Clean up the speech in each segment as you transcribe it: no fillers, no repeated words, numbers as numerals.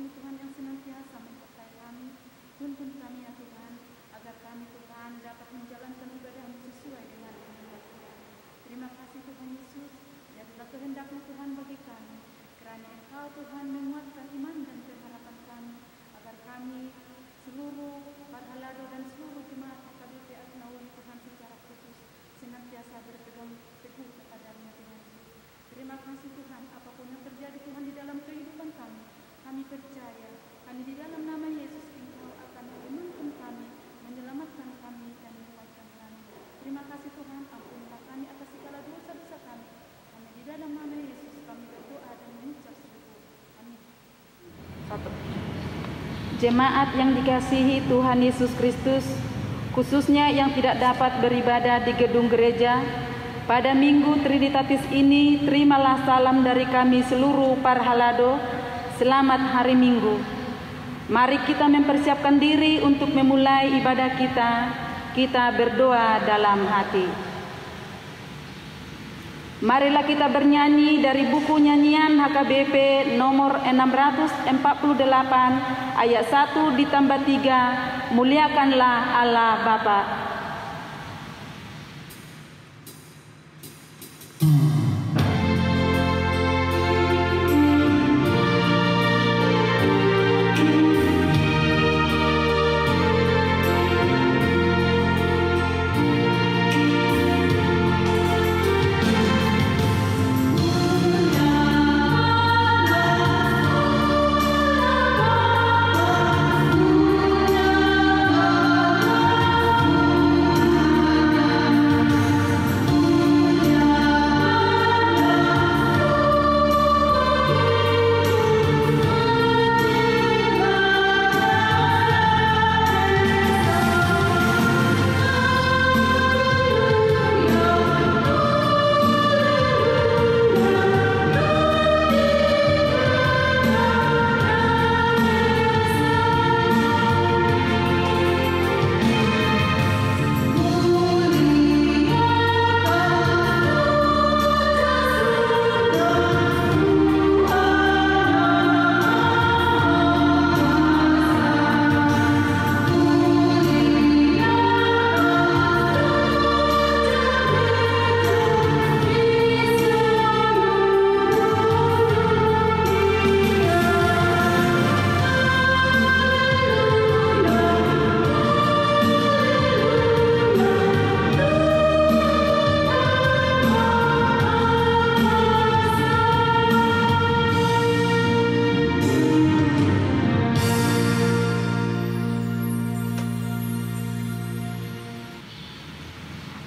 kasih-Mu Tuhan yang senantiasa menyertai kami. Tuntun kami ya Tuhan, agar kami Tuhan dapat menjalankan ibadah-Mu sesuai dengan kehendak Tuhan. Terima kasih Tuhan Yesus, jadilah kehendak-Mu Tuhan bagi kami. Kiranya Engkau Tuhan menguatkan iman dan pengharapan kami, agar kami seluruh Parhalado dan seluruh jemaat HKBP Asnawi Tuhan secara khusus senantiasa berpegang teguh kepada-Mu Tuhan Yesus. Terima kasih Tuhan, apapun yang terjadi Tuhan di dalam kehidupan kami percaya, kami di dalam nama Yesus Engkau akan menuntun kami, menyelamatkan kami dan menguatkan kami. Terima kasih Tuhan, ampunilah kami atas segala dosa-dosa kami. Kami di dalam nama Yesus kami berdoa dan mengucap syukur. Amin. Jemaat yang dikasihi Tuhan Yesus Kristus, khususnya yang tidak dapat beribadah di gedung gereja, pada Minggu Trinitatis ini terimalah salam dari kami seluruh Parhalado. Selamat hari Minggu. Mari kita mempersiapkan diri untuk memulai ibadah kita. Kita berdoa dalam hati. Marilah kita bernyanyi dari buku nyanyian HKBP nomor 648 ayat 1 ditambah 3, muliakanlah Allah Bapa.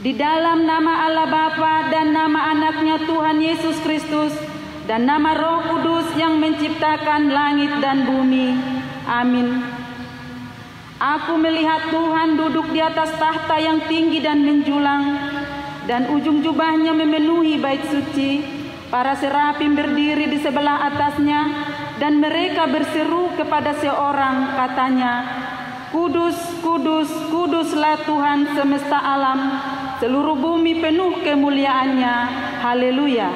Di dalam nama Allah Bapa dan nama anaknya Tuhan Yesus Kristus dan nama Roh Kudus yang menciptakan langit dan bumi. Amin. Aku melihat Tuhan duduk di atas tahta yang tinggi dan menjulang, dan ujung jubahnya memenuhi bait suci. Para serafim berdiri di sebelah atasnya, dan mereka berseru kepada seorang, katanya, Kudus, kudus, kuduslah Tuhan semesta alam, seluruh bumi penuh kemuliaannya. Haleluya.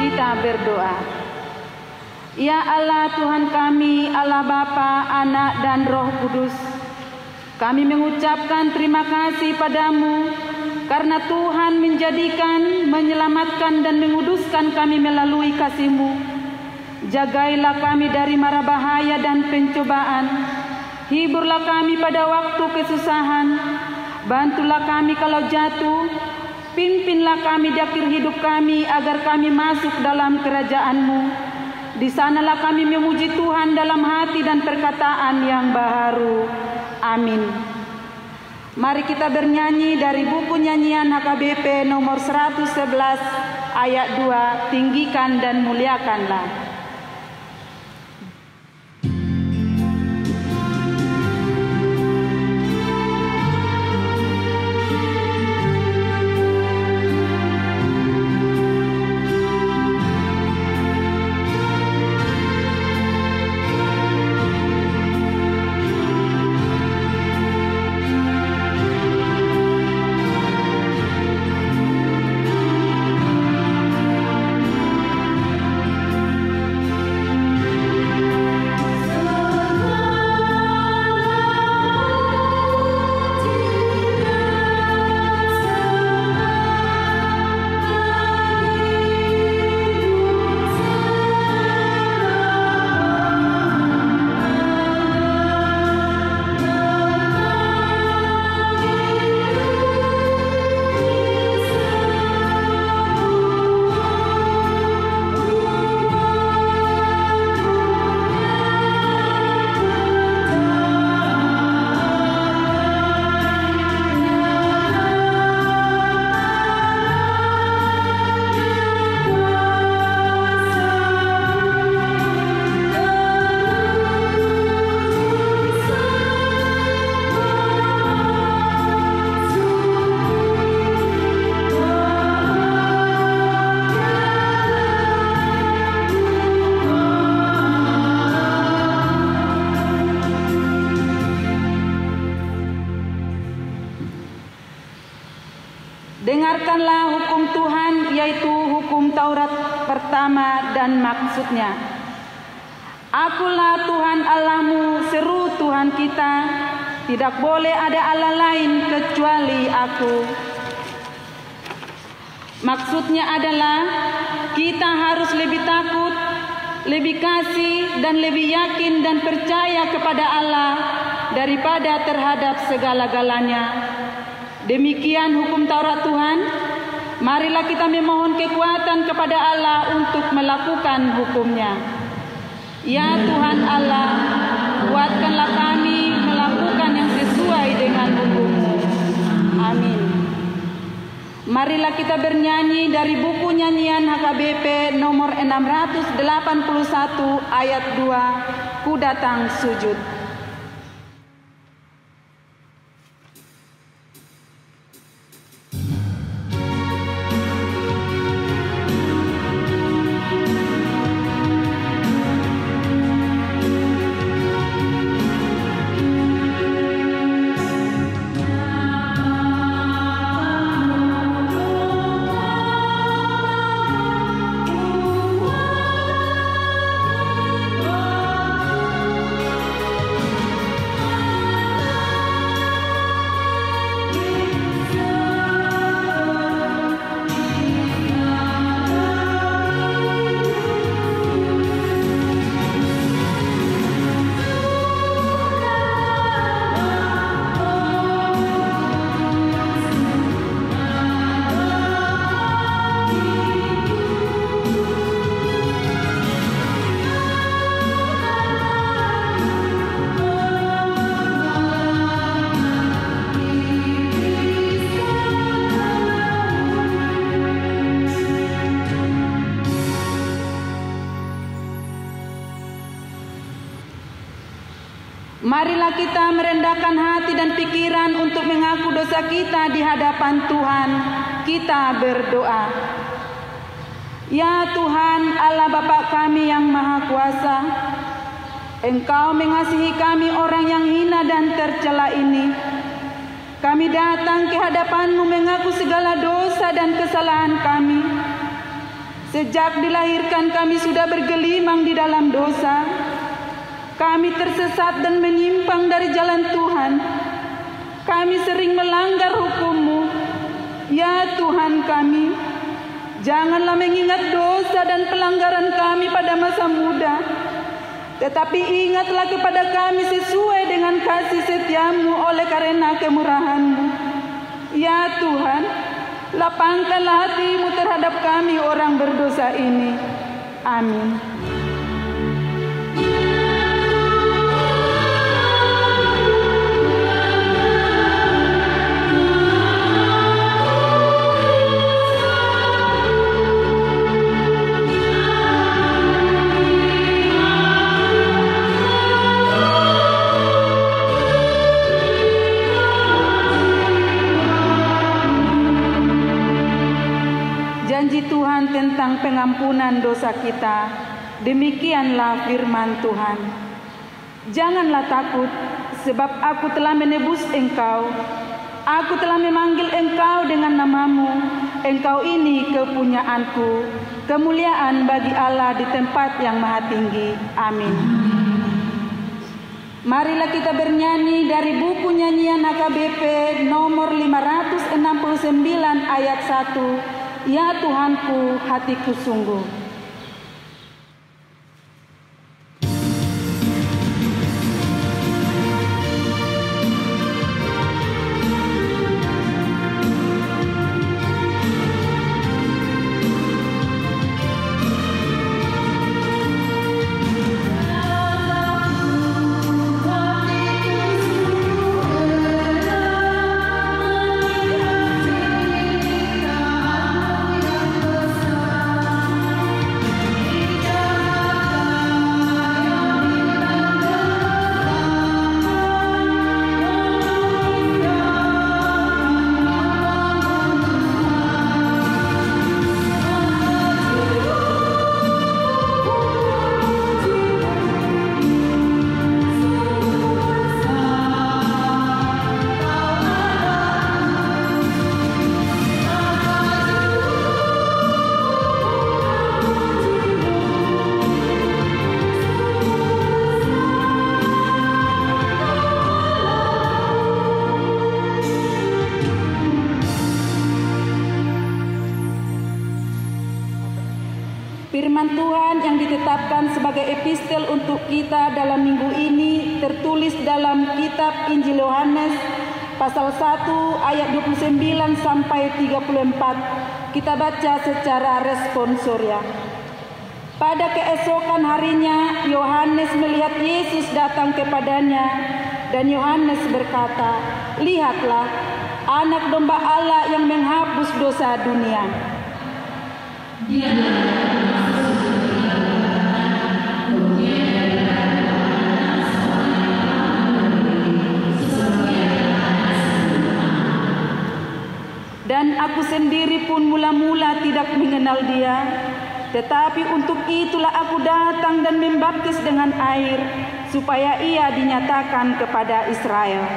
Kita berdoa. Ya Allah Tuhan kami, Allah Bapa, Anak dan Roh Kudus, kami mengucapkan terima kasih padamu karena Tuhan menjadikan, menyelamatkan dan menguduskan kami melalui kasih-Mu. Jagailah kami dari mara bahaya dan pencobaan. Hiburlah kami pada waktu kesusahan. Bantulah kami kalau jatuh. Pimpinlah kami di akhir hidup kami agar kami masuk dalam kerajaan-Mu. Di sanalah kami memuji Tuhan dalam hati dan perkataan yang baharu. Amin. Mari kita bernyanyi dari buku nyanyian HKBP nomor 111 ayat 2, tinggikan dan muliakanlah. dan maksudnya. Akulah Tuhan Allahmu, seru Tuhan kita, tidak boleh ada Allah lain kecuali aku. Maksudnya adalah kita harus lebih takut, lebih kasih dan lebih yakin dan percaya kepada Allah daripada terhadap segala-galanya. Demikian hukum Taurat Tuhan. Marilah kita memohon kekuatan kepada Allah untuk melakukan hukumnya. Ya Tuhan Allah, kuatkanlah kami melakukan yang sesuai dengan hukum-Mu. Amin. Marilah kita bernyanyi dari buku nyanyian HKBP nomor 681 ayat 2, Ku Datang Sujud. Marilah kita merendahkan hati dan pikiran untuk mengaku dosa kita di hadapan Tuhan. Kita berdoa. Ya Tuhan Allah Bapa kami yang Maha Kuasa, Engkau mengasihi kami orang yang hina dan tercela ini. Kami datang ke hadapan-Mu mengaku segala dosa dan kesalahan kami. Sejak dilahirkan kami sudah bergelimang di dalam dosa. Kami tersesat dan menyimpang dari jalan Tuhan. Kami sering melanggar hukum-Mu. Ya Tuhan kami, janganlah mengingat dosa dan pelanggaran kami pada masa muda, tetapi ingatlah kepada kami sesuai dengan kasih setia-Mu oleh karena kemurahan-Mu. Ya Tuhan, lapangkanlah hati-Mu terhadap kami orang berdosa ini. Amin. Janji Tuhan tentang pengampunan dosa kita, demikianlah firman Tuhan. Janganlah takut, sebab aku telah menebus engkau. Aku telah memanggil engkau dengan namamu. Engkau ini kepunyaanku, kemuliaan bagi Allah di tempat yang maha tinggi. Amin. Marilah kita bernyanyi dari buku nyanyian HKBP nomor 569 ayat 1. Ya Tuhanku, hatiku sungguh. tetapkan sebagai epistel untuk kita dalam minggu ini tertulis dalam kitab Injil Yohanes pasal 1 ayat 29 sampai 34. Kita baca secara responsoria. Pada keesokan harinya Yohanes melihat Yesus datang kepadanya, dan Yohanes berkata, "Lihatlah, anak domba Allah yang menghapus dosa dunia." Dan aku sendiri pun mula-mula tidak mengenal dia, tetapi untuk itulah aku datang dan membaptis dengan air, supaya ia dinyatakan kepada Israel.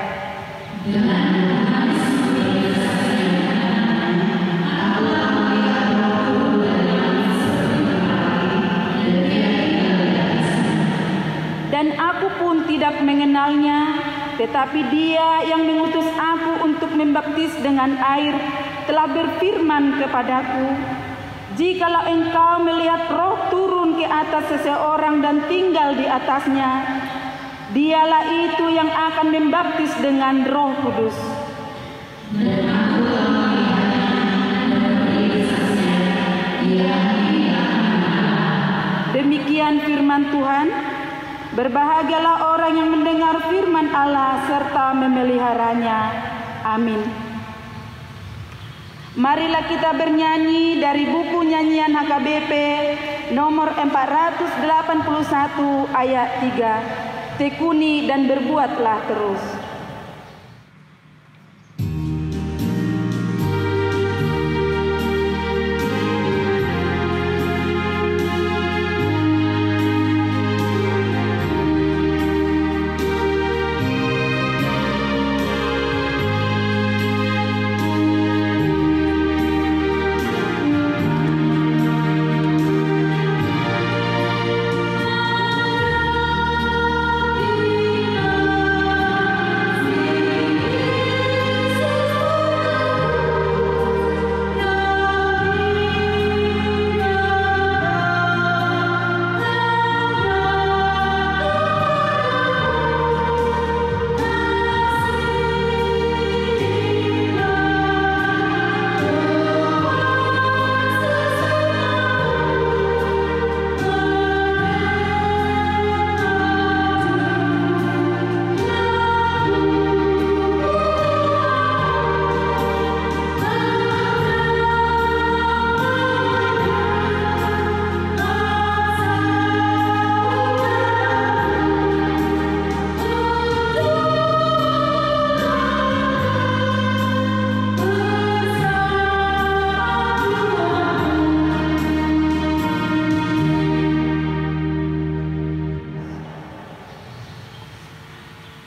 Dan aku pun tidak mengenalnya, tetapi dia yang mengutus aku untuk membaptis dengan air telah berfirman kepadaku, "Jikalau engkau melihat Roh turun ke atas seseorang dan tinggal di atasnya, dialah itu yang akan membaptis dengan Roh Kudus." Demikian firman Tuhan. Berbahagialah orang yang mendengar firman Allah serta memeliharanya. Amin. Marilah kita bernyanyi dari buku nyanyian HKBP nomor 481 ayat 3. Tekuni dan berbuatlah terus.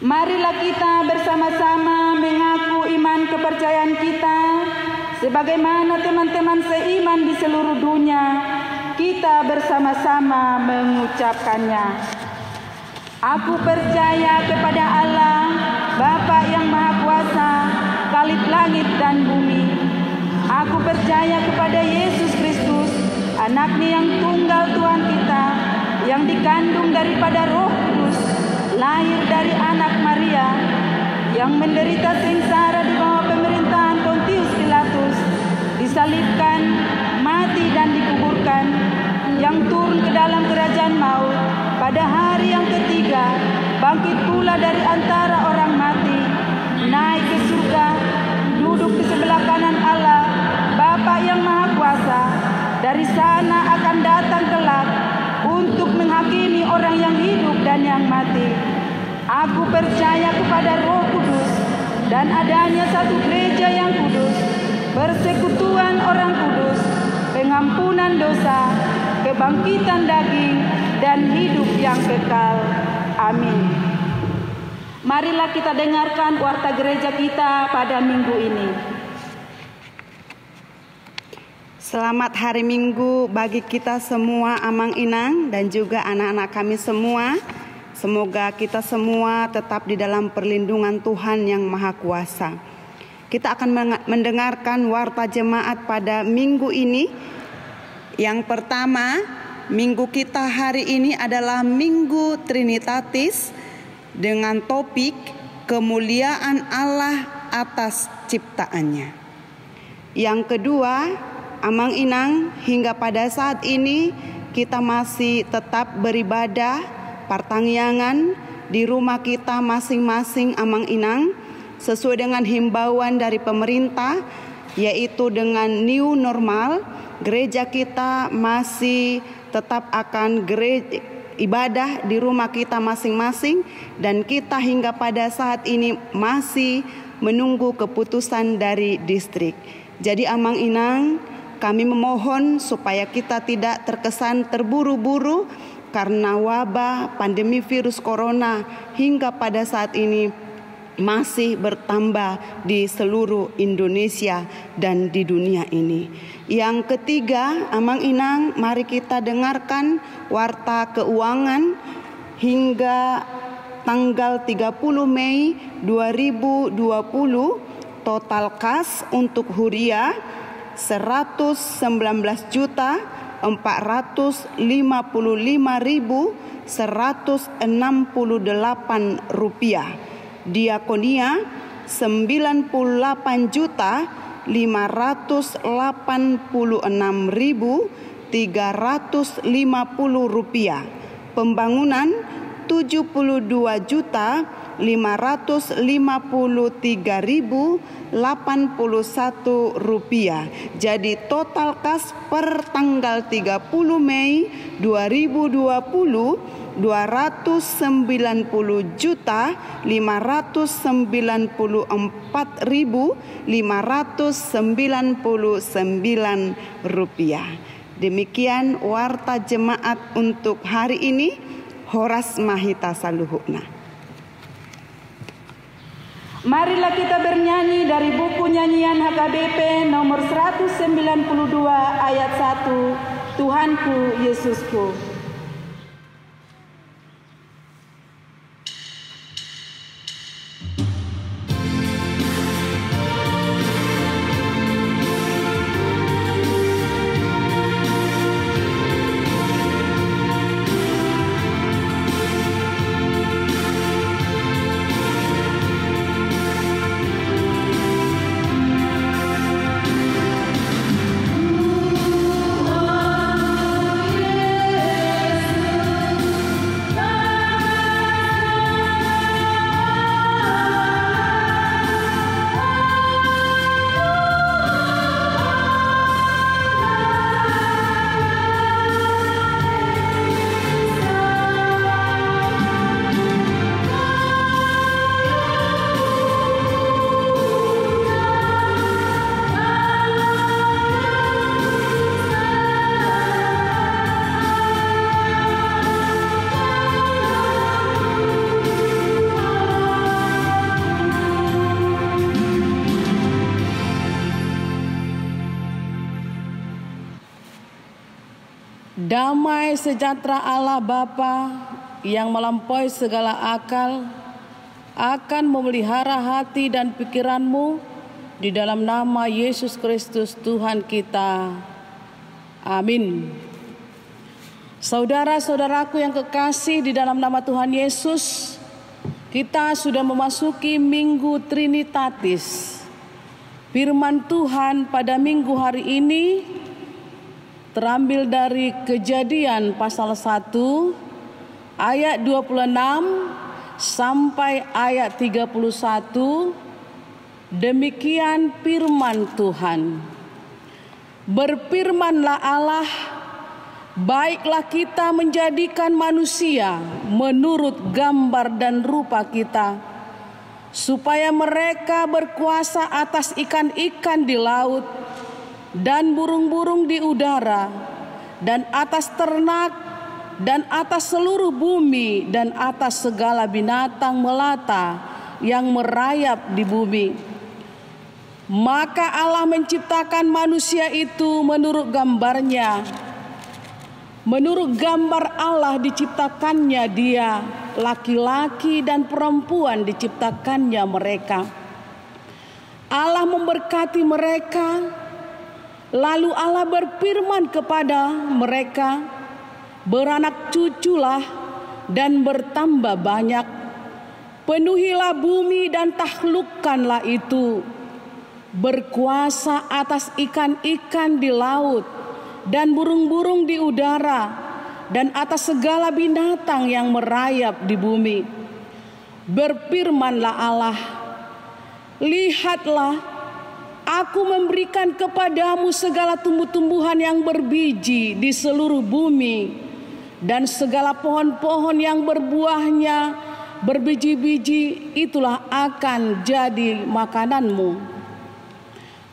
Marilah kita bersama-sama mengaku iman kepercayaan kita sebagaimana teman-teman seiman di seluruh dunia. Kita bersama-sama mengucapkannya. Aku percaya kepada Allah, Bapa yang Maha Kuasa, Khalid langit dan bumi. Aku percaya kepada Yesus Kristus, Anaknya yang tunggal Tuhan kita, yang dikandung daripada Roh Kudus, lahir dari anak Maria, yang menderita sengsara di bawah pemerintahan Pontius Pilatus, disalibkan, mati dan dikuburkan, yang turun ke dalam kerajaan maut, pada hari yang ketiga bangkit pula dari antara orang mati, naik ke surga, duduk di sebelah kanan Allah, Bapa yang Maha Kuasa. Dari sana akan datang kelak untuk menghakimi orang yang hidup dan yang mati. Aku percaya kepada Roh Kudus dan adanya satu gereja yang kudus, persekutuan orang kudus, pengampunan dosa, kebangkitan daging, dan hidup yang kekal. Amin. Marilah kita dengarkan warta gereja kita pada minggu ini. Selamat hari Minggu bagi kita semua Amang Inang dan juga anak-anak kami semua. Semoga kita semua tetap di dalam perlindungan Tuhan yang Maha Kuasa. Kita akan mendengarkan warta jemaat pada minggu ini. Yang pertama minggu kita hari ini adalah Minggu Trinitatis dengan topik kemuliaan Allah atas ciptaannya. Yang kedua, Amang Inang, hingga pada saat ini kita masih tetap beribadah pertangyangan di rumah kita masing-masing, Amang Inang, sesuai dengan himbauan dari pemerintah, yaitu dengan new normal. Gereja kita masih tetap akan ibadah di rumah kita masing-masing, dan kita hingga pada saat ini masih menunggu keputusan dari distrik. Jadi Amang Inang, kami memohon supaya kita tidak terkesan terburu-buru karena wabah pandemi virus corona hingga pada saat ini masih bertambah di seluruh Indonesia dan di dunia ini. Yang ketiga, Amang Inang, mari kita dengarkan warta keuangan hingga tanggal 30 Mei 2020. Total kas untuk Huria 119.455.168 rupiah. Diakonia 98.586.350 rupiah. Pembangunan 72.553.081 rupiah. Jadi total kas per tanggal 30 Mei 2020 250.594.599 rupiah. Demikian warta jemaat untuk hari ini. Horas Mahita Saluhukna. Marilah kita bernyanyi dari buku nyanyian HKBP nomor 192 ayat 1, Tuhanku Yesusku. Damai sejahtera Allah Bapa yang melampaui segala akal akan memelihara hati dan pikiranmu di dalam nama Yesus Kristus Tuhan kita. Amin. Saudara-saudaraku yang kekasih di dalam nama Tuhan Yesus, kita sudah memasuki Minggu Trinitatis. Firman Tuhan pada minggu hari ini terambil dari Kejadian pasal 1 ayat 26 sampai ayat 31. Demikian firman Tuhan. Berfirmanlah Allah, baiklah kita menjadikan manusia menurut gambar dan rupa kita, supaya mereka berkuasa atas ikan-ikan di laut dan burung-burung di udara, dan atas ternak, dan atas seluruh bumi, dan atas segala binatang melata yang merayap di bumi. Maka Allah menciptakan manusia itu menurut gambarnya. Menurut gambar Allah diciptakannya dia, laki-laki dan perempuan diciptakannya mereka. Allah memberkati mereka. Lalu Allah berfirman kepada mereka, beranak cuculah dan bertambah banyak. Penuhilah bumi dan taklukkanlah itu. Berkuasa atas ikan-ikan di laut dan burung-burung di udara dan atas segala binatang yang merayap di bumi. Berfirmanlah Allah, lihatlah, aku memberikan kepadamu segala tumbuh-tumbuhan yang berbiji di seluruh bumi dan segala pohon-pohon yang berbuahnya berbiji-biji, itulah akan jadi makananmu.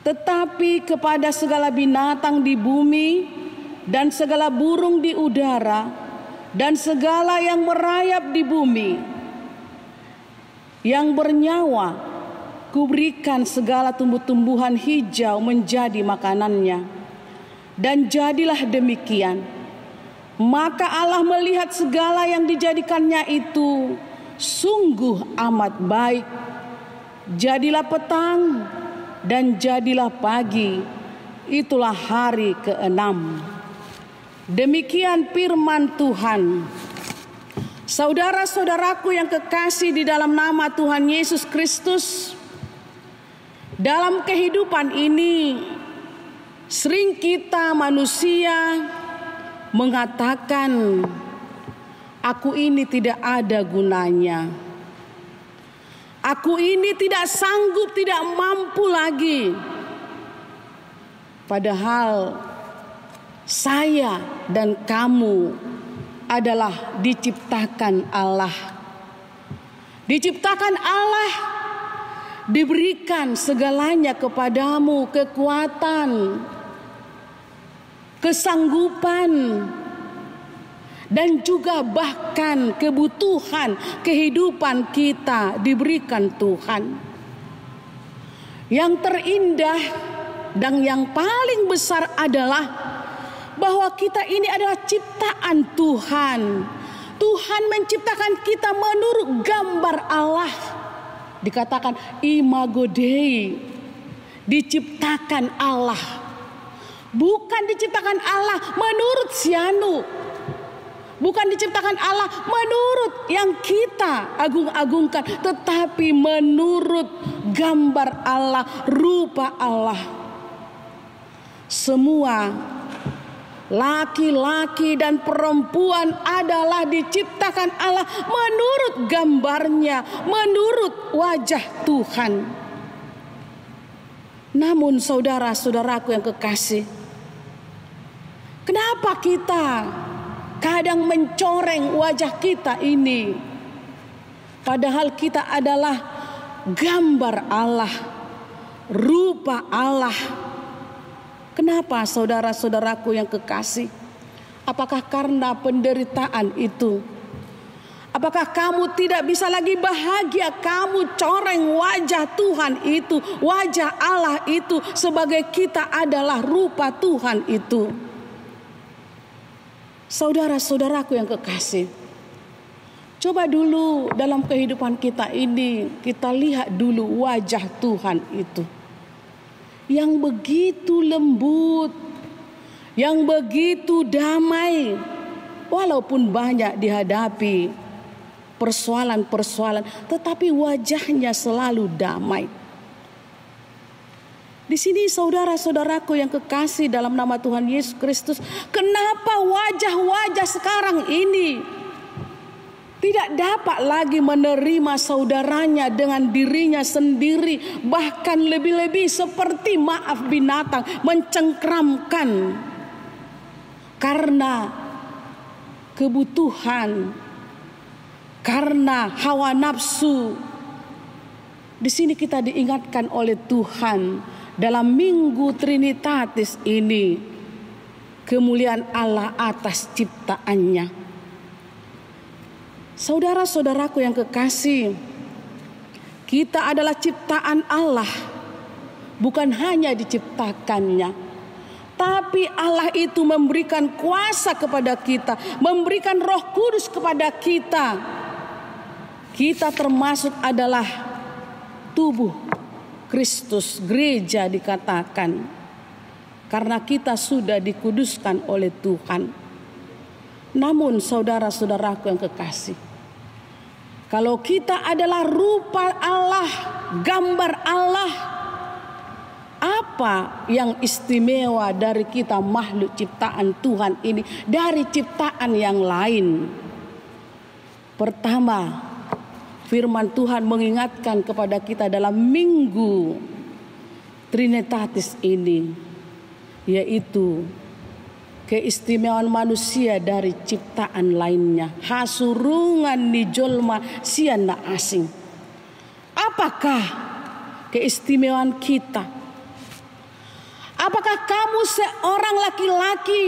Tetapi kepada segala binatang di bumi dan segala burung di udara dan segala yang merayap di bumi yang bernyawa, kuberikan segala tumbuh-tumbuhan hijau menjadi makanannya. Dan jadilah demikian. Maka Allah melihat segala yang dijadikannya itu sungguh amat baik. Jadilah petang dan jadilah pagi, itulah hari ke-6. Demikian firman Tuhan. Saudara-saudaraku yang kekasih di dalam nama Tuhan Yesus Kristus, dalam kehidupan ini sering kita manusia mengatakan, aku ini tidak ada gunanya. Aku ini tidak sanggup, tidak mampu lagi. Padahal saya dan kamu adalah diciptakan Allah. Diciptakan Allah, diberikan segalanya kepadamu, kekuatan, kesanggupan, dan juga bahkan kebutuhan kehidupan kita diberikan Tuhan. Yang terindah dan yang paling besar adalah bahwa kita ini adalah ciptaan Tuhan. Tuhan menciptakan kita menurut gambar Allah. Dikatakan imago Dei, diciptakan Allah. Bukan diciptakan Allah menurut sianu. Bukan diciptakan Allah menurut yang kita agung-agungkan, tetapi menurut gambar Allah, rupa Allah. Semua laki-laki dan perempuan adalah diciptakan Allah menurut gambarnya, menurut wajah Tuhan. Namun saudara-saudaraku yang kekasih, kenapa kita kadang mencoreng wajah kita ini? Padahal kita adalah gambar Allah, rupa Allah. Kenapa saudara-saudaraku yang kekasih? Apakah karena penderitaan itu? Apakah kamu tidak bisa lagi bahagia? Kamu coreng wajah Tuhan itu, wajah Allah itu, sebagai kita adalah rupa Tuhan itu. Saudara-saudaraku yang kekasih, coba dulu dalam kehidupan kita ini, kita lihat dulu wajah Tuhan itu. Yang begitu lembut, yang begitu damai, walaupun banyak dihadapi persoalan-persoalan, tetapi wajahnya selalu damai. Di sini saudara-saudaraku yang kekasih dalam nama Tuhan Yesus Kristus, kenapa wajah-wajah sekarang ini tidak dapat lagi menerima saudaranya dengan dirinya sendiri, bahkan lebih-lebih seperti maaf binatang, mencengkramkan karena kebutuhan, karena hawa nafsu. Di sini kita diingatkan oleh Tuhan dalam Minggu Trinitatis ini, kemuliaan Allah atas ciptaannya. Saudara-saudaraku yang kekasih, kita adalah ciptaan Allah. Bukan hanya diciptakannya, tapi Allah itu memberikan kuasa kepada kita, memberikan Roh Kudus kepada kita. Kita termasuk adalah tubuh Kristus, gereja dikatakan, karena kita sudah dikuduskan oleh Tuhan. Namun saudara-saudaraku yang kekasih, kalau kita adalah rupa Allah, gambar Allah, apa yang istimewa dari kita makhluk ciptaan Tuhan ini dari ciptaan yang lain? Pertama, firman Tuhan mengingatkan kepada kita dalam Minggu Trinitatis ini, yaitu keistimewaan manusia dari ciptaan lainnya. Hasurungan ni jolma siana asing. Apakah keistimewaan kita? Apakah kamu seorang laki-laki?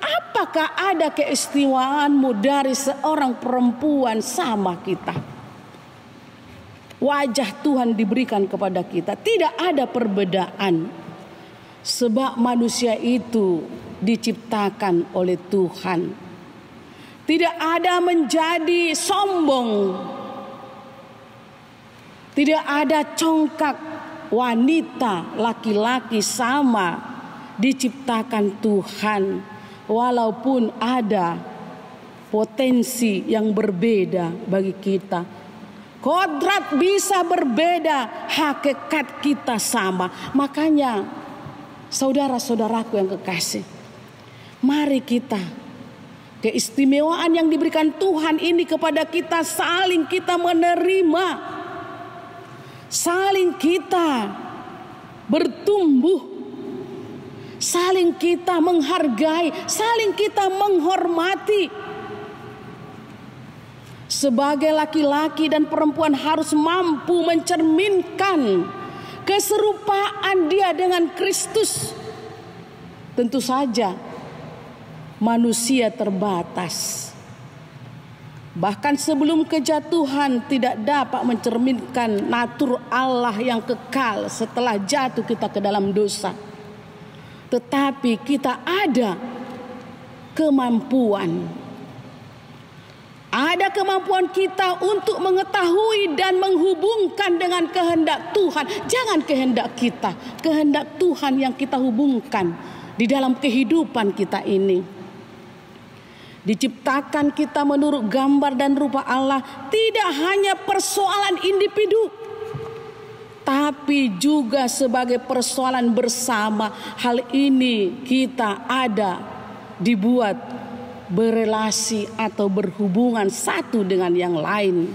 Apakah ada keistimewaanmu dari seorang perempuan sama kita? Wajah Tuhan diberikan kepada kita. Tidak ada perbedaan. Sebab manusia itu diciptakan oleh Tuhan. Tidak ada menjadi sombong. Tidak ada congkak wanita, laki-laki sama diciptakan Tuhan. Walaupun ada potensi yang berbeda bagi kita. Kodrat bisa berbeda, hakikat kita sama. Makanya saudara-saudaraku yang kekasih, mari kita keistimewaan yang diberikan Tuhan ini kepada kita saling kita menerima, saling kita bertumbuh, saling kita menghargai, saling kita menghormati. Sebagai laki-laki dan perempuan harus mampu mencerminkan keserupaan dia dengan Kristus. Tentu saja manusia terbatas. Bahkan sebelum kejatuhan tidak dapat mencerminkan natur Allah yang kekal setelah jatuh kita ke dalam dosa. Tetapi kita ada kemampuan. Ada kemampuan kita untuk mengetahui dan menghubungkan dengan kehendak Tuhan. Jangan kehendak kita, kehendak Tuhan yang kita hubungkan di dalam kehidupan kita ini. Diciptakan kita menurut gambar dan rupa Allah, tidak hanya persoalan individu, tapi juga sebagai persoalan bersama. Hal ini kita ada dibuat berelasi atau berhubungan satu dengan yang lain.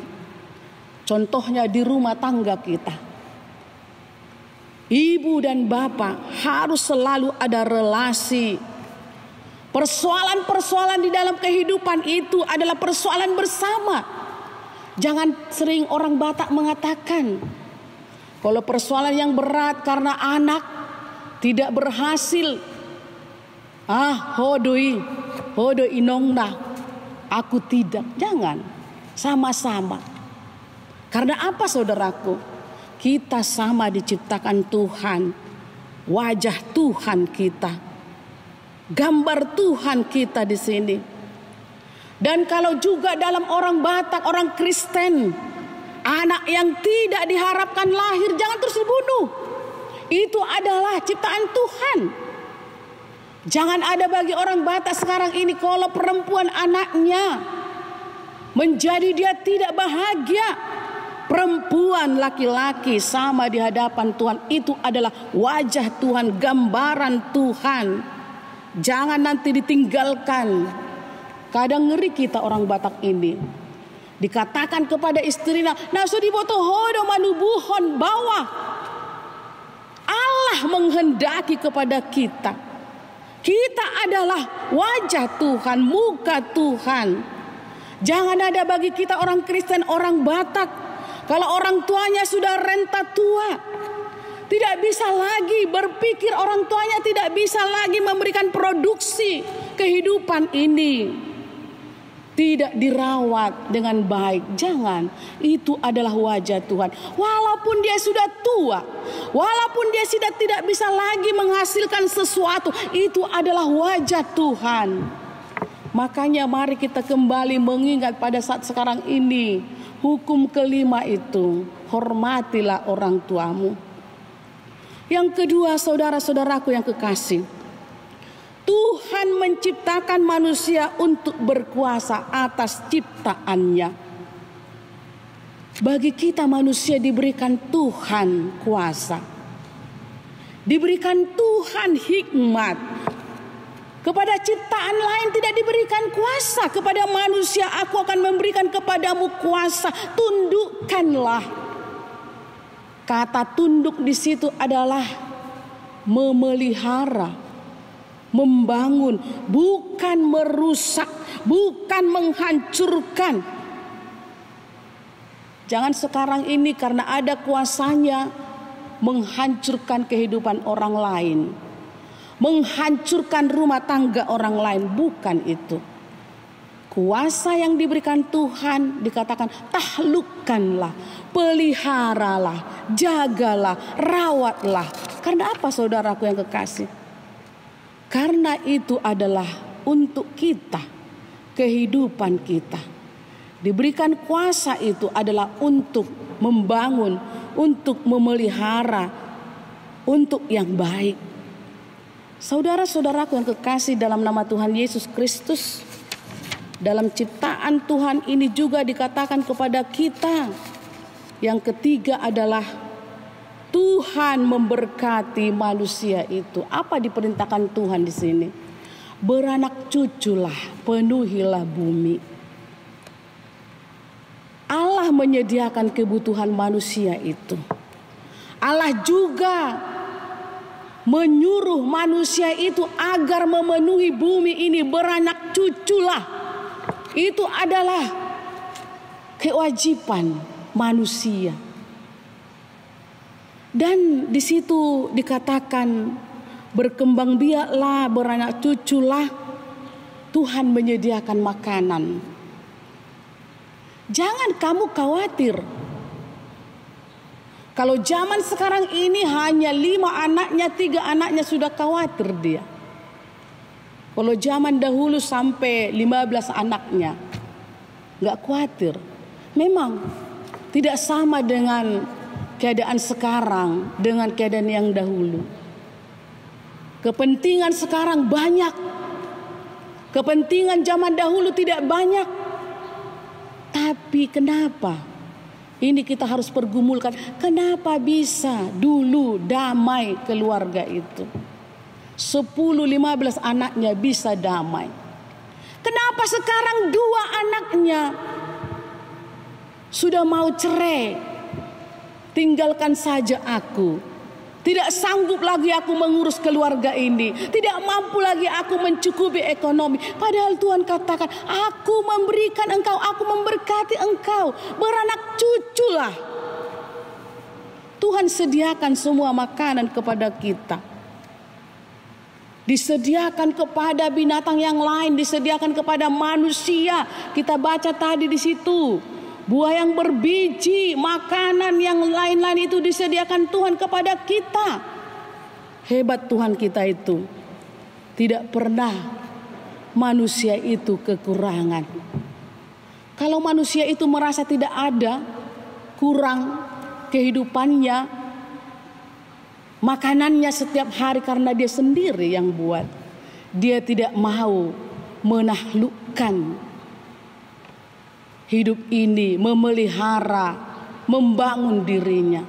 Contohnya di rumah tangga kita. Ibu dan bapak harus selalu ada relasi. Persoalan-persoalan di dalam kehidupan itu adalah persoalan bersama. Jangan sering orang Batak mengatakan, kalau persoalan yang berat karena anak tidak berhasil, hodoi inongna, aku tidak. Jangan, sama-sama. Karena apa saudaraku? Kita sama diciptakan Tuhan. Wajah Tuhan kita, gambar Tuhan kita di sini. Dan kalau juga dalam orang Batak, orang Kristen, anak yang tidak diharapkan lahir, jangan terus dibunuh. Itu adalah ciptaan Tuhan. Jangan ada bagi orang Batak sekarang ini kalau perempuan anaknya menjadi dia tidak bahagia. Perempuan laki-laki sama di hadapan Tuhan, itu adalah wajah Tuhan, gambaran Tuhan. Jangan nanti ditinggalkan. Kadang ngeri kita orang Batak ini. Dikatakan kepada istrinya, "Nasu diboto hodo manubuhon bawah." Allah menghendaki kepada kita. Kita adalah wajah Tuhan, muka Tuhan. Jangan ada bagi kita orang Kristen, orang Batak, kalau orang tuanya sudah renta tua, tidak bisa lagi berpikir, orang tuanya tidak bisa lagi memberikan produksi kehidupan ini. Tidak dirawat dengan baik. Jangan. Itu adalah wajah Tuhan. Walaupun dia sudah tua, walaupun dia sudah tidak bisa lagi menghasilkan sesuatu, itu adalah wajah Tuhan. Makanya mari kita kembali mengingat pada saat sekarang ini. Hukum kelima itu, hormatilah orang tuamu. Yang kedua, saudara-saudaraku yang kekasih, Tuhan menciptakan manusia untuk berkuasa atas ciptaannya. Bagi kita manusia diberikan Tuhan kuasa, diberikan Tuhan hikmat. Kepada ciptaan lain tidak diberikan kuasa. Kepada manusia, aku akan memberikan kepadamu kuasa. Tundukkanlah. Kata tunduk di situ adalah memelihara, membangun, bukan merusak, bukan menghancurkan. Jangan sekarang ini karena ada kuasanya menghancurkan kehidupan orang lain, menghancurkan rumah tangga orang lain. Bukan itu. Kuasa yang diberikan Tuhan dikatakan taklukkanlah, peliharalah, jagalah, rawatlah. Karena apa saudaraku yang kekasih? Karena itu adalah untuk kita, kehidupan kita. Diberikan kuasa itu adalah untuk membangun, untuk memelihara, untuk yang baik. Saudara-saudaraku yang kekasih dalam nama Tuhan Yesus Kristus, dalam ciptaan Tuhan ini juga dikatakan kepada kita. Yang ketiga adalah Tuhan memberkati manusia itu. Apa diperintahkan Tuhan di sini? Beranak cuculah, penuhilah bumi. Allah menyediakan kebutuhan manusia itu. Allah juga menyuruh manusia itu agar memenuhi bumi ini, beranak cuculah. Itu adalah kewajiban manusia. Dan di situ dikatakan berkembang biaklah, beranak cuculah. Tuhan menyediakan makanan. Jangan kamu khawatir. Kalau zaman sekarang ini hanya 5 anaknya, 3 anaknya sudah khawatir dia. Kalau zaman dahulu sampai 15 anaknya, nggak khawatir. Memang tidak sama dengan keadaan sekarang, dengan keadaan yang dahulu. Kepentingan sekarang banyak. Kepentingan zaman dahulu tidak banyak. Tapi kenapa? Ini kita harus pergumulkan. Kenapa bisa dulu damai keluarga itu? 10-15 anaknya bisa damai. Kenapa sekarang 2 anaknya sudah mau cerai? Tinggalkan saja aku. Tidak sanggup lagi aku mengurus keluarga ini. Tidak mampu lagi aku mencukupi ekonomi. Padahal Tuhan katakan, aku memberikan engkau, aku memberkati engkau. Beranak cuculah. Tuhan sediakan semua makanan kepada kita. Disediakan kepada binatang yang lain, disediakan kepada manusia. Kita baca tadi di situ. Buah yang berbiji, makanan yang lain-lain itu disediakan Tuhan kepada kita. Hebat Tuhan kita itu. Tidak pernah manusia itu kekurangan. Kalau manusia itu merasa tidak ada, kurang kehidupannya, makanannya setiap hari karena dia sendiri yang buat. Dia tidak mau menaklukkan hidup ini, memelihara, membangun dirinya.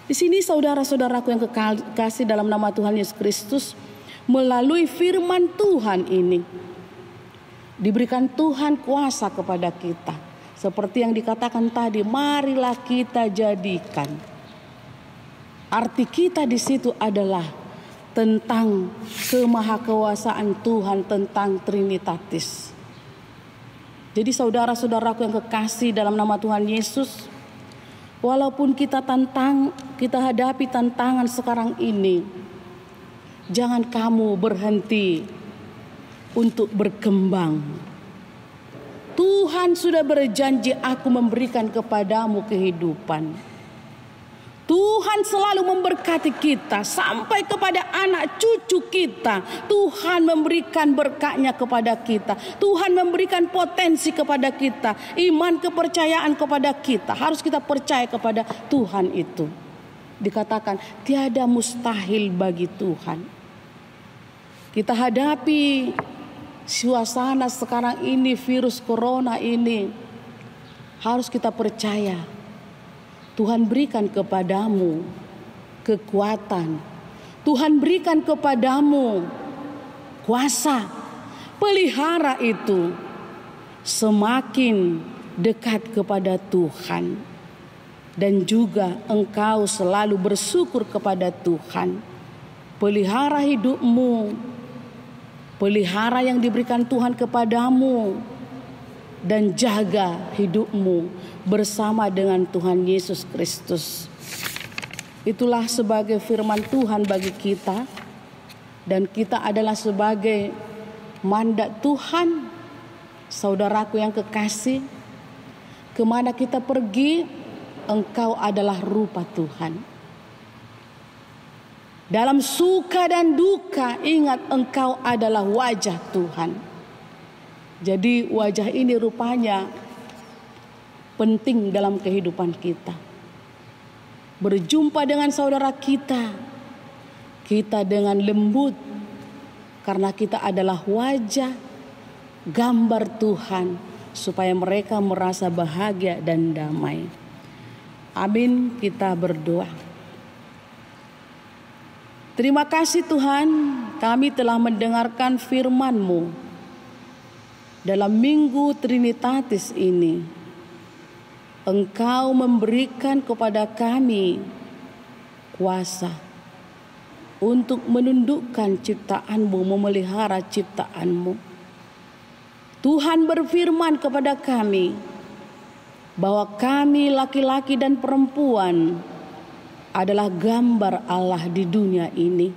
Di sini saudara-saudaraku yang kekasih dalam nama Tuhan Yesus Kristus, melalui firman Tuhan ini diberikan Tuhan kuasa kepada kita. Seperti yang dikatakan tadi, marilah kita jadikan. Arti kita di situ adalah tentang kemahakekuasaan Tuhan, tentang Trinitatis. Jadi saudara-saudaraku yang kekasih dalam nama Tuhan Yesus, walaupun kita hadapi tantangan sekarang ini, jangan kamu berhenti untuk berkembang. Tuhan sudah berjanji, aku memberikan kepadamu kehidupan. Tuhan selalu memberkati kita sampai kepada anak cucu kita. Tuhan memberikan berkatnya kepada kita. Tuhan memberikan potensi kepada kita. Iman, kepercayaan kepada kita. Harus kita percaya kepada Tuhan itu. Dikatakan tiada mustahil bagi Tuhan. Kita hadapi suasana sekarang ini, virus corona ini, harus kita percaya Tuhan berikan kepadamu kekuatan, Tuhan berikan kepadamu kuasa. Pelihara itu, semakin dekat kepada Tuhan, dan juga engkau selalu bersyukur kepada Tuhan. Pelihara hidupmu, pelihara yang diberikan Tuhan kepadamu, dan jaga hidupmu bersama dengan Tuhan Yesus Kristus. Itulah sebagai firman Tuhan bagi kita, dan kita adalah sebagai mandat Tuhan. Saudaraku yang kekasih, kemana kita pergi, engkau adalah rupa Tuhan. Dalam suka dan duka, ingat engkau adalah wajah Tuhan. Jadi wajah ini rupanya penting dalam kehidupan kita. Berjumpa dengan saudara kita, kita dengan lembut, karena kita adalah wajah, gambar Tuhan, supaya mereka merasa bahagia dan damai. Amin, kita berdoa. Terima kasih Tuhan, kami telah mendengarkan firman-Mu dalam Minggu Trinitatis ini. Engkau memberikan kepada kami kuasa untuk menundukkan ciptaan-Mu, memelihara ciptaan-Mu. Tuhan berfirman kepada kami bahwa kami laki-laki dan perempuan adalah gambar Allah di dunia ini.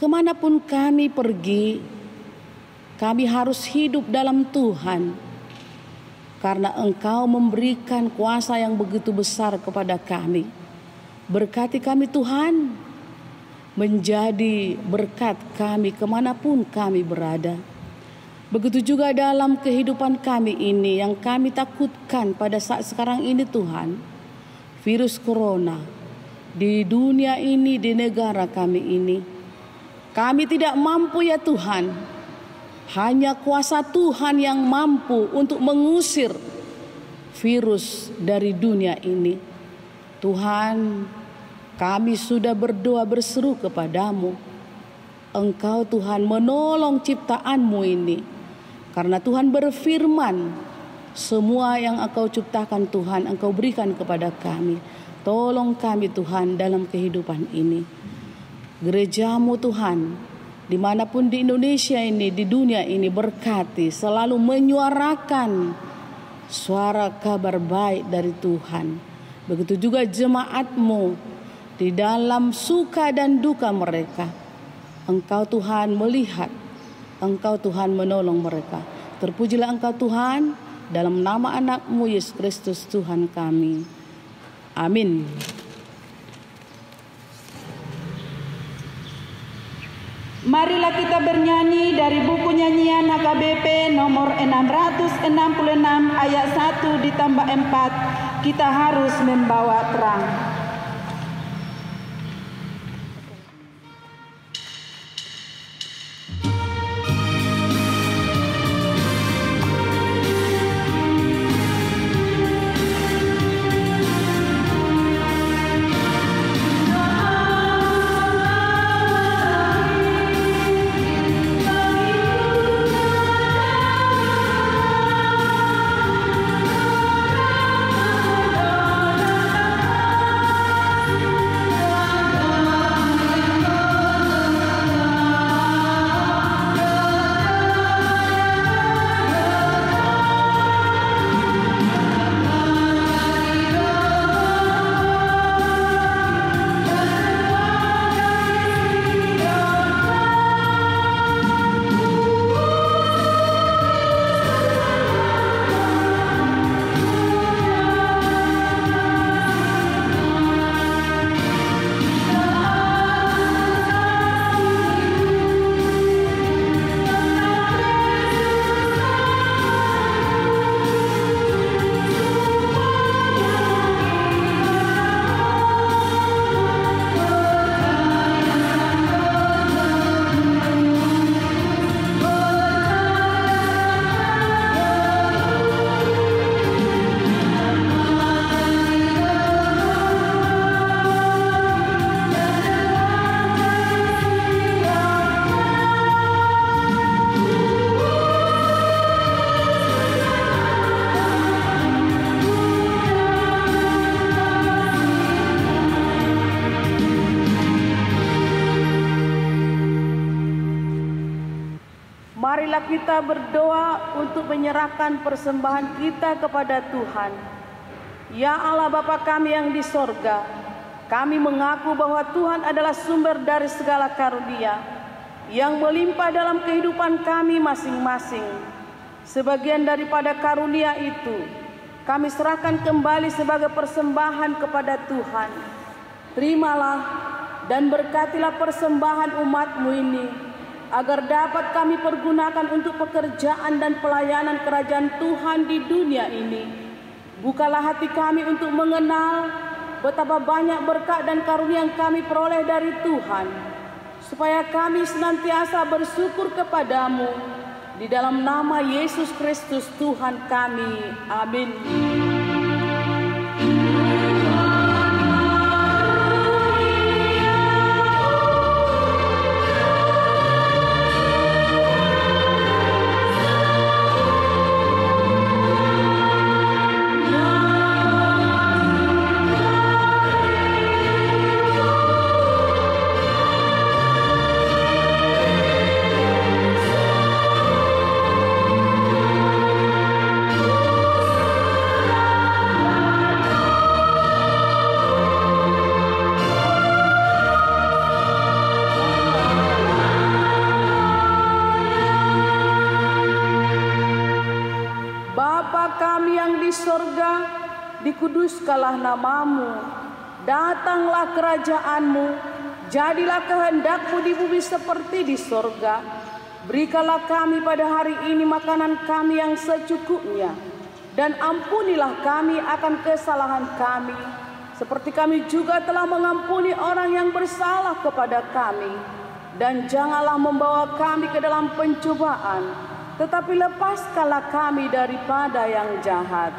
Kemanapun kami pergi, kami harus hidup dalam Tuhan, karena Engkau memberikan kuasa yang begitu besar kepada kami. Berkati kami Tuhan, menjadi berkat kami kemanapun kami berada. Begitu juga dalam kehidupan kami ini yang kami takutkan pada saat sekarang ini Tuhan. Virus corona di dunia ini, di negara kami ini. Kami tidak mampu ya Tuhan. Hanya kuasa Tuhan yang mampu untuk mengusir virus dari dunia ini. Tuhan, kami sudah berdoa berseru kepadamu. Engkau Tuhan menolong ciptaan-Mu ini. Karena Tuhan berfirman, semua yang Engkau ciptakan Tuhan, Engkau berikan kepada kami. Tolong kami Tuhan dalam kehidupan ini. Gereja-Mu Tuhan, dimanapun di Indonesia ini, di dunia ini, berkati, selalu menyuarakan suara kabar baik dari Tuhan. Begitu juga jemaat-Mu di dalam suka dan duka mereka. Engkau Tuhan melihat, Engkau Tuhan menolong mereka. Terpujilah Engkau Tuhan, dalam nama anak-Mu Yesus Kristus Tuhan kami. Amin. Marilah kita bernyanyi dari buku nyanyian HKBP nomor 666 ayat 1 ditambah 4. Kita harus membawa terang. kita berdoa untuk menyerahkan persembahan kita kepada Tuhan. Ya Allah Bapa kami yang di sorga, kami mengaku bahwa Tuhan adalah sumber dari segala karunia yang melimpah dalam kehidupan kami masing-masing. Sebagian daripada karunia itu kami serahkan kembali sebagai persembahan kepada Tuhan. Terimalah dan berkatilah persembahan umat-Mu ini, agar dapat kami pergunakan untuk pekerjaan dan pelayanan kerajaan Tuhan di dunia ini. Bukalah hati kami untuk mengenal betapa banyak berkat dan karunia yang kami peroleh dari Tuhan, supaya kami senantiasa bersyukur kepadamu. Di dalam nama Yesus Kristus Tuhan kami. Amin. Sorga, dikuduskanlah namamu, datanglah kerajaan-Mu, jadilah kehendak-Mu di bumi seperti di sorga. Berikanlah kami pada hari ini makanan kami yang secukupnya, dan ampunilah kami akan kesalahan kami, seperti kami juga telah mengampuni orang yang bersalah kepada kami. Dan janganlah membawa kami ke dalam pencobaan, tetapi lepaskanlah kami daripada yang jahat.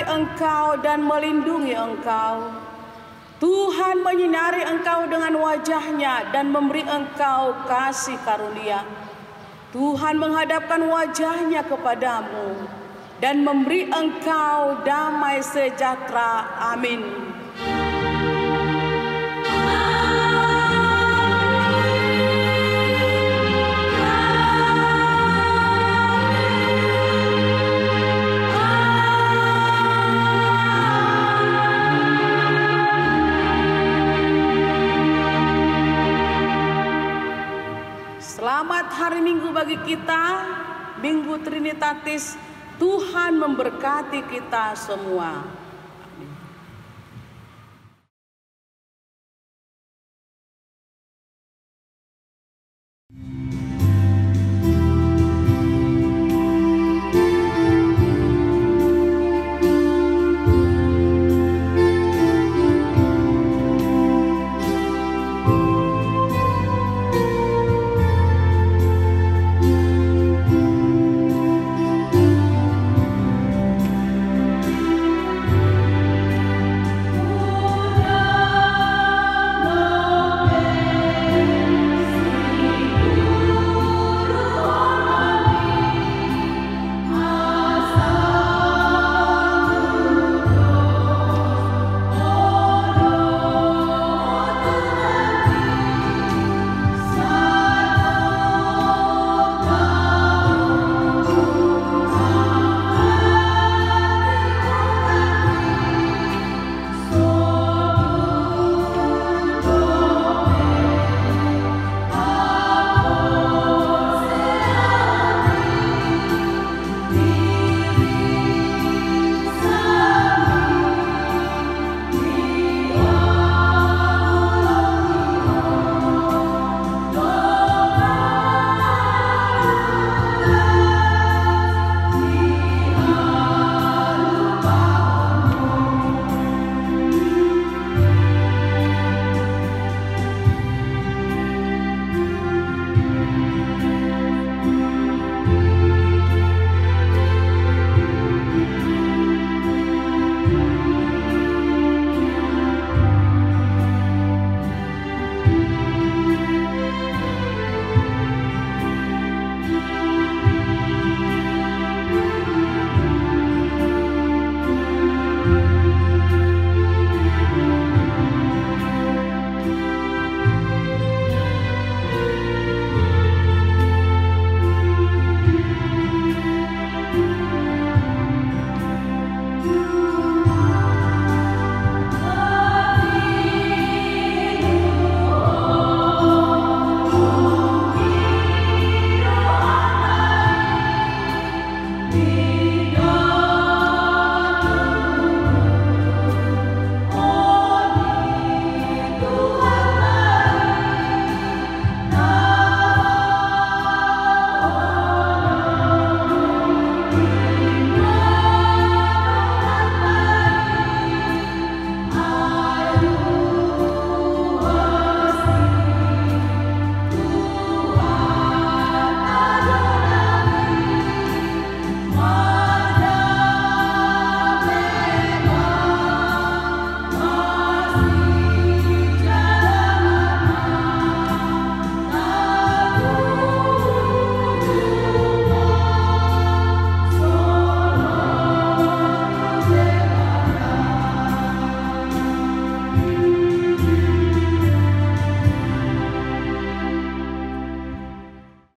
Engkau dan melindungi engkau. Tuhan menyinari engkau dengan wajah-Nya dan memberi engkau kasih karunia. Tuhan menghadapkan wajah-Nya kepadamu dan memberi engkau damai sejahtera. Amin. Selamat hari Minggu bagi kita, Minggu Trinitatis. Tuhan memberkati kita semua.